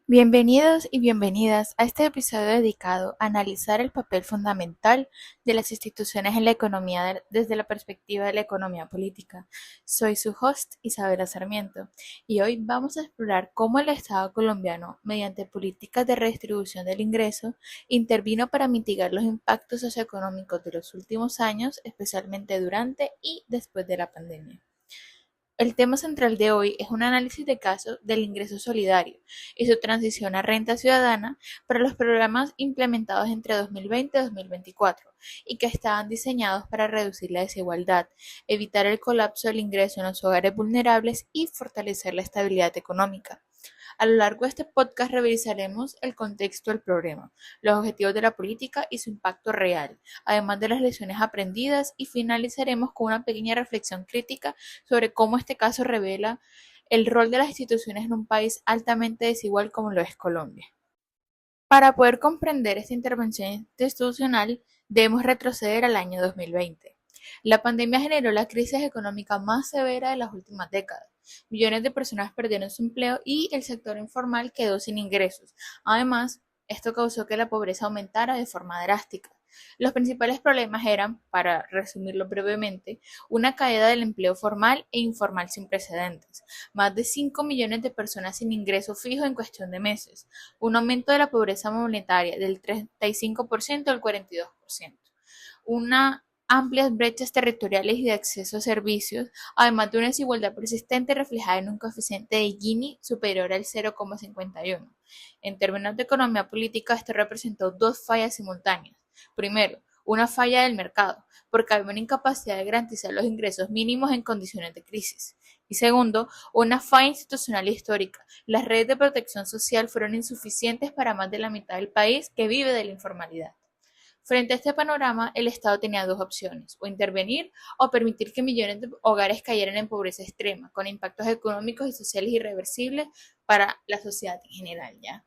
Bienvenidos y bienvenidas a este episodio dedicado a analizar el papel fundamental de las instituciones en la economía desde la perspectiva de la economía política. Soy su host, Isabela Sarmiento, y hoy vamos a explorar cómo el Estado colombiano, mediante políticas de redistribución del ingreso, intervino para mitigar los impactos socioeconómicos de los últimos años, especialmente durante y después de la pandemia. El tema central de hoy es un análisis de caso del ingreso solidario y su transición a renta ciudadana para los programas implementados entre 2020 y 2024 y que estaban diseñados para reducir la desigualdad, evitar el colapso del ingreso en los hogares vulnerables y fortalecer la estabilidad económica. A lo largo de este podcast revisaremos el contexto del problema, los objetivos de la política y su impacto real, además de las lecciones aprendidas, y finalizaremos con una pequeña reflexión crítica sobre cómo este caso revela el rol de las instituciones en un país altamente desigual como lo es Colombia. Para poder comprender esta intervención institucional, debemos retroceder al año 2020. La pandemia generó la crisis económica más severa de las últimas décadas. Millones de personas perdieron su empleo y el sector informal quedó sin ingresos. Además, esto causó que la pobreza aumentara de forma drástica. Los principales problemas eran, para resumirlo brevemente, una caída del empleo formal e informal sin precedentes, más de 5 millones de personas sin ingreso fijo en cuestión de meses, un aumento de la pobreza monetaria del 35% al 42%, una amplias brechas territoriales y de acceso a servicios, además de una desigualdad persistente reflejada en un coeficiente de Gini superior al 0,51. En términos de economía política, esto representó dos fallas simultáneas. Primero, una falla del mercado, porque había una incapacidad de garantizar los ingresos mínimos en condiciones de crisis. Y segundo, una falla institucional histórica. Las redes de protección social fueron insuficientes para más de la mitad del país que vive de la informalidad. Frente a este panorama, el Estado tenía dos opciones: o intervenir o permitir que millones de hogares cayeran en pobreza extrema, con impactos económicos y sociales irreversibles para la sociedad en general. ¿Ya?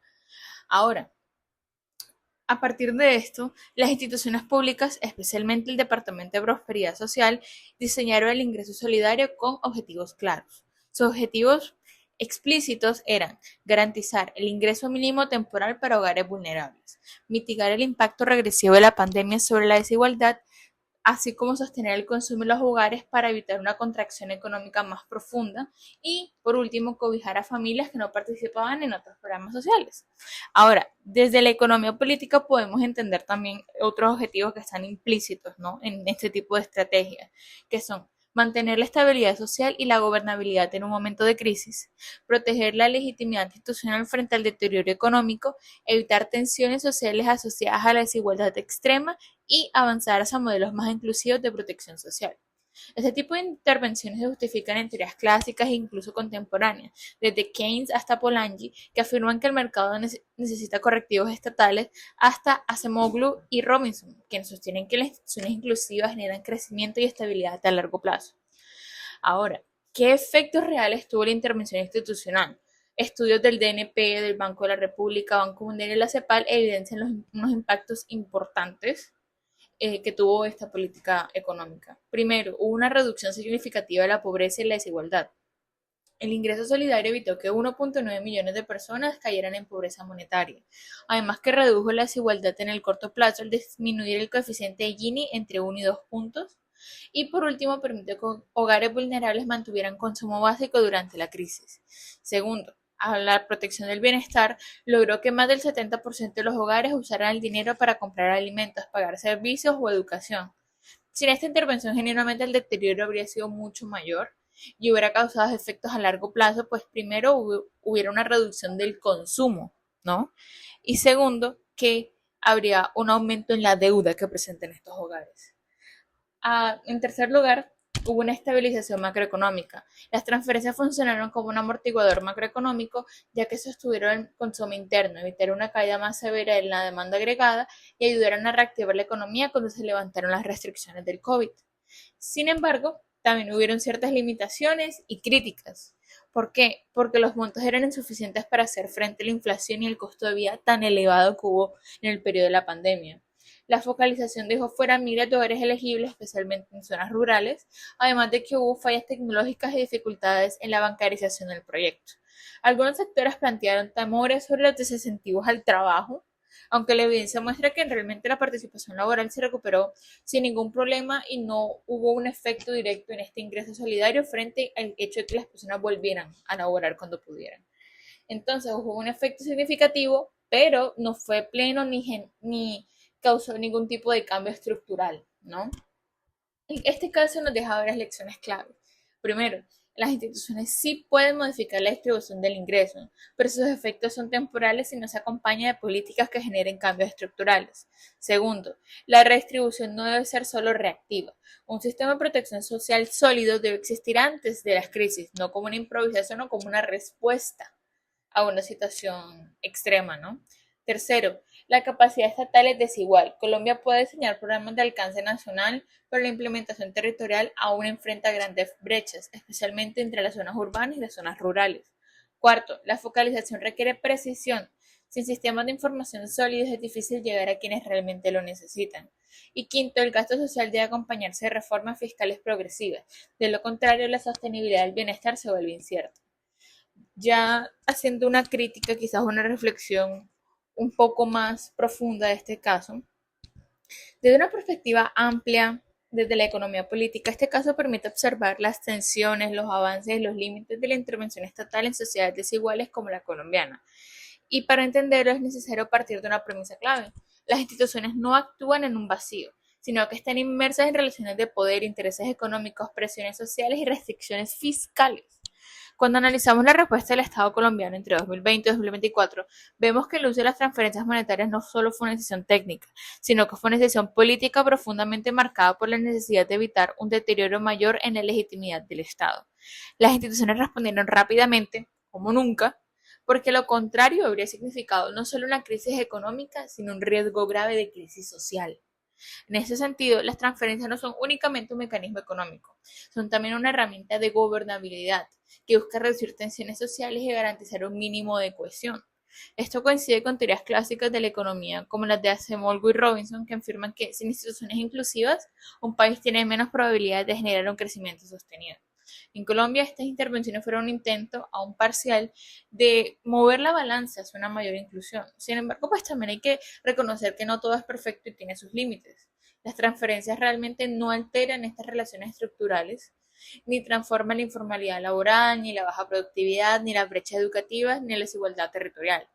Ahora, a partir de esto, las instituciones públicas, especialmente el Departamento de Prosperidad Social, diseñaron el ingreso solidario con objetivos claros. Sus objetivos explícitos eran garantizar el ingreso mínimo temporal para hogares vulnerables, mitigar el impacto regresivo de la pandemia sobre la desigualdad, así como sostener el consumo en los hogares para evitar una contracción económica más profunda y, por último, cobijar a familias que no participaban en otros programas sociales. Ahora, desde la economía política podemos entender también otros objetivos que están implícitos, ¿no?, en este tipo de estrategias, que son mantener la estabilidad social y la gobernabilidad en un momento de crisis, proteger la legitimidad institucional frente al deterioro económico, evitar tensiones sociales asociadas a la desigualdad extrema y avanzar hacia modelos más inclusivos de protección social. Este tipo de intervenciones se justifican en teorías clásicas e incluso contemporáneas, desde Keynes hasta Polanyi, que afirman que el mercado necesita correctivos estatales, hasta Acemoglu y Robinson, quienes sostienen que las instituciones inclusivas generan crecimiento y estabilidad a largo plazo. Ahora, ¿qué efectos reales tuvo la intervención institucional? Estudios del DNP, del Banco de la República, Banco Mundial y la CEPAL evidencian unos impactos importantes que tuvo esta política económica. Primero, hubo una reducción significativa de la pobreza y la desigualdad. El ingreso solidario evitó que 1.9 millones de personas cayeran en pobreza monetaria, además que redujo la desigualdad en el corto plazo al disminuir el coeficiente de Gini entre 1 y 2 puntos, y por último permitió que hogares vulnerables mantuvieran consumo básico durante la crisis. Segundo, a la protección del bienestar, logró que más del 70% de los hogares usaran el dinero para comprar alimentos, pagar servicios o educación. Sin esta intervención, generalmente el deterioro habría sido mucho mayor y hubiera causado efectos a largo plazo, pues primero hubiera una reducción del consumo, ¿no? Y segundo, que habría un aumento en la deuda que presentan estos hogares. En tercer lugar, hubo una estabilización macroeconómica. Las transferencias funcionaron como un amortiguador macroeconómico, ya que sostuvieron el consumo interno, evitaron una caída más severa en la demanda agregada y ayudaron a reactivar la economía cuando se levantaron las restricciones del COVID. Sin embargo, también hubieron ciertas limitaciones y críticas. ¿Por qué? Porque los montos eran insuficientes para hacer frente a la inflación y el costo de vida tan elevado que hubo en el periodo de la pandemia. La focalización dejó fuera a miles de hogares elegibles, especialmente en zonas rurales, además de que hubo fallas tecnológicas y dificultades en la bancarización del proyecto. Algunos sectores plantearon temores sobre los desincentivos al trabajo, aunque la evidencia muestra que realmente la participación laboral se recuperó sin ningún problema y no hubo un efecto directo en este ingreso solidario frente al hecho de que las personas volvieran a laborar cuando pudieran. Entonces hubo un efecto significativo, pero no fue pleno ni causó ningún tipo de cambio estructural, ¿no? En este caso nos deja varias lecciones clave. Primero, las instituciones sí pueden modificar la distribución del ingreso, pero sus efectos son temporales si no se acompaña de políticas que generen cambios estructurales. Segundo, la redistribución no debe ser solo reactiva. Un sistema de protección social sólido debe existir antes de las crisis, no como una improvisación o como una respuesta a una situación extrema, ¿no? Tercero, la capacidad estatal es desigual. Colombia puede diseñar programas de alcance nacional, pero la implementación territorial aún enfrenta grandes brechas, especialmente entre las zonas urbanas y las zonas rurales. Cuarto, la focalización requiere precisión. Sin sistemas de información sólidos es difícil llegar a quienes realmente lo necesitan. Y quinto, el gasto social debe acompañarse de reformas fiscales progresivas. De lo contrario, la sostenibilidad del bienestar se vuelve incierta. Ya haciendo una crítica, quizás una reflexión un poco más profunda de este caso, desde una perspectiva amplia, desde la economía política, este caso permite observar las tensiones, los avances y los límites de la intervención estatal en sociedades desiguales como la colombiana. Y para entenderlo es necesario partir de una premisa clave. Las instituciones no actúan en un vacío, sino que están inmersas en relaciones de poder, intereses económicos, presiones sociales y restricciones fiscales. Cuando analizamos la respuesta del Estado colombiano entre 2020 y 2024, vemos que el uso de las transferencias monetarias no solo fue una decisión técnica, sino que fue una decisión política profundamente marcada por la necesidad de evitar un deterioro mayor en la legitimidad del Estado. Las instituciones respondieron rápidamente, como nunca, porque lo contrario habría significado no solo una crisis económica, sino un riesgo grave de crisis social. En ese sentido, las transferencias no son únicamente un mecanismo económico, son también una herramienta de gobernabilidad que busca reducir tensiones sociales y garantizar un mínimo de cohesión. Esto coincide con teorías clásicas de la economía, como las de Acemoglu y Robinson, que afirman que sin instituciones inclusivas, un país tiene menos probabilidades de generar un crecimiento sostenido. En Colombia, estas intervenciones fueron un intento, aún parcial, de mover la balanza hacia una mayor inclusión. Sin embargo, pues también hay que reconocer que no todo es perfecto y tiene sus límites. Las transferencias realmente no alteran estas relaciones estructurales, ni transforman la informalidad laboral, ni la baja productividad, ni la brecha educativa, ni la desigualdad territorial.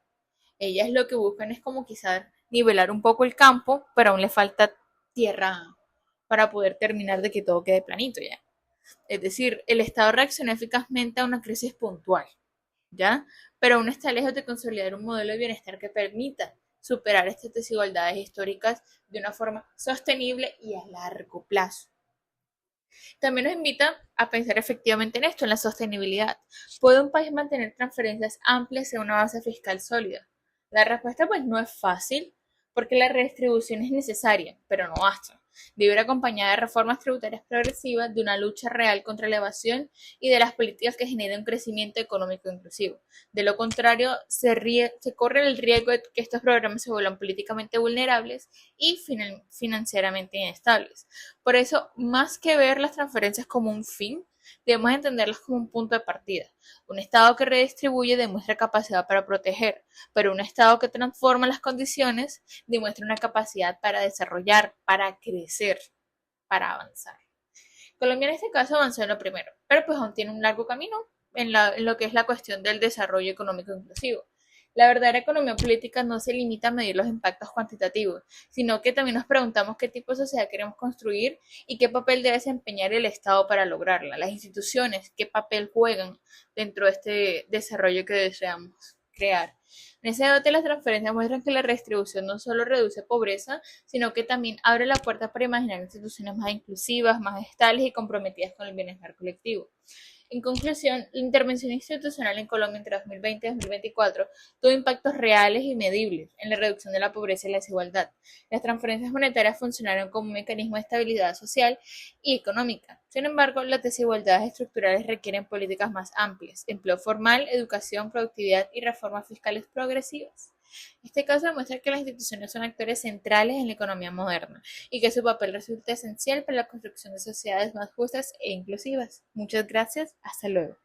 Ellas lo que buscan es como quizás nivelar un poco el campo, pero aún le falta tierra para poder terminar de que todo quede planito ya. Es decir, el Estado reacciona eficazmente a una crisis puntual, ¿ya? Pero aún está lejos de consolidar un modelo de bienestar que permita superar estas desigualdades históricas de una forma sostenible y a largo plazo. También nos invita a pensar efectivamente en esto, en la sostenibilidad. ¿Puede un país mantener transferencias amplias en una base fiscal sólida? La respuesta pues no es fácil, porque la redistribución es necesaria, pero no basta. Debe ir acompañada de reformas tributarias progresivas, de una lucha real contra la evasión y de las políticas que generen un crecimiento económico inclusivo. De lo contrario, se corre el riesgo de que estos programas se vuelvan políticamente vulnerables y financieramente inestables. Por eso, más que ver las transferencias como un fin, debemos entenderlas como un punto de partida. Un Estado que redistribuye demuestra capacidad para proteger, pero un Estado que transforma las condiciones demuestra una capacidad para desarrollar, para crecer, para avanzar. Colombia en este caso avanzó en lo primero, pero pues aún tiene un largo camino en lo que es la cuestión del desarrollo económico inclusivo. La verdadera economía política no se limita a medir los impactos cuantitativos, sino que también nos preguntamos qué tipo de sociedad queremos construir y qué papel debe desempeñar el Estado para lograrla, las instituciones, qué papel juegan dentro de este desarrollo que deseamos crear. En ese debate las transferencias muestran que la redistribución no solo reduce pobreza, sino que también abre la puerta para imaginar instituciones más inclusivas, más estables y comprometidas con el bienestar colectivo. En conclusión, la intervención institucional en Colombia entre 2020 y 2024 tuvo impactos reales y medibles en la reducción de la pobreza y la desigualdad. Las transferencias monetarias funcionaron como un mecanismo de estabilidad social y económica. Sin embargo, las desigualdades estructurales requieren políticas más amplias, empleo formal, educación, productividad y reformas fiscales progresivas. Este caso demuestra que las instituciones son actores centrales en la economía moderna y que su papel resulta esencial para la construcción de sociedades más justas e inclusivas. Muchas gracias, hasta luego.